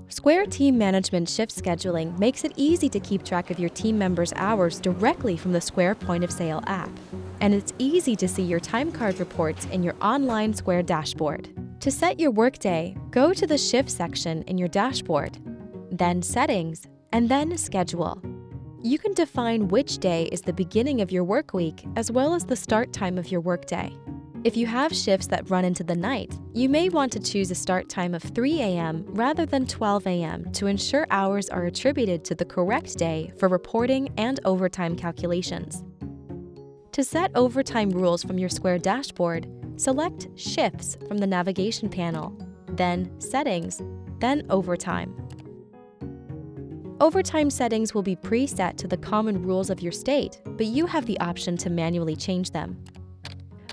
Square Team Management Shift Scheduling makes it easy to keep track of your team members' hours directly from the Square Point of Sale app. And it's easy to see your time card reports in your online Square dashboard. To set your workday, go to the Shift section in your dashboard, then Settings, and then Schedule. You can define which day is the beginning of your work week as well as the start time of your workday. If you have shifts that run into the night, you may want to choose a start time of 3 a.m. rather than 12 a.m. to ensure hours are attributed to the correct day for reporting and overtime calculations. To set overtime rules from your Square dashboard, select Shifts from the navigation panel, then Settings, then Overtime. Overtime settings will be preset to the common rules of your state, but you have the option to manually change them.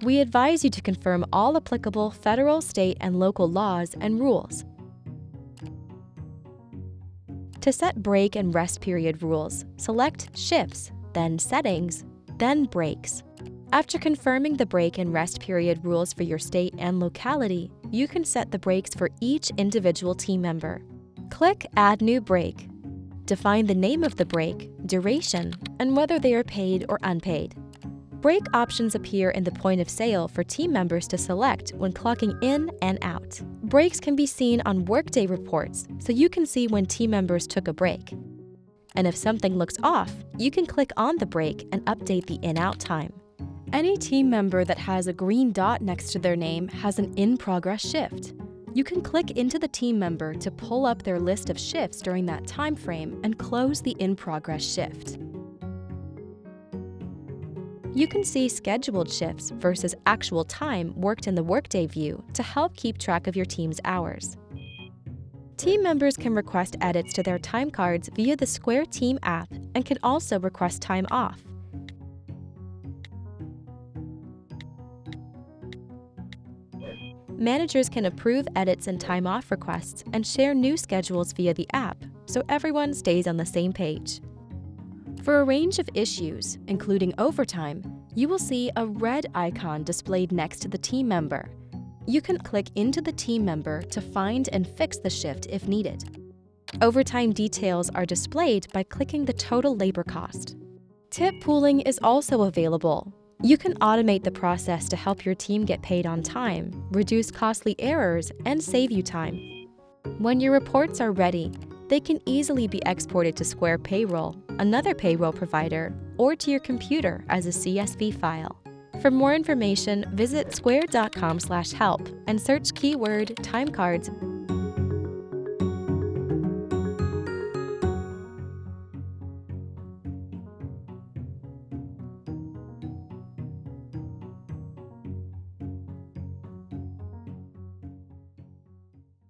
We advise you to confirm all applicable federal, state, and local laws and rules. To set break and rest period rules, select Shifts, then Settings, then Breaks. After confirming the break and rest period rules for your state and locality, you can set the breaks for each individual team member. Click Add New Break. Define the name of the break, duration, and whether they are paid or unpaid. Break options appear in the point of sale for team members to select when clocking in and out. Breaks can be seen on workday reports, so you can see when team members took a break. And if something looks off, you can click on the break and update the in-out time. Any team member that has a green dot next to their name has an in-progress shift. You can click into the team member to pull up their list of shifts during that time frame and close the in-progress shift. You can see scheduled shifts versus actual time worked in the Workday view to help keep track of your team's hours. Team members can request edits to their time cards via the Square Team app and can also request time off. Managers can approve edits and time off requests and share new schedules via the app, so everyone stays on the same page. For a range of issues, including overtime, you will see a red icon displayed next to the team member. You can click into the team member to find and fix the shift if needed. Overtime details are displayed by clicking the total labor cost. Tip pooling is also available. You can automate the process to help your team get paid on time, reduce costly errors, and save you time. When your reports are ready, they can easily be exported to Square Payroll, another payroll provider, or to your computer as a CSV file. For more information, visit square.com/help and search keyword timecards.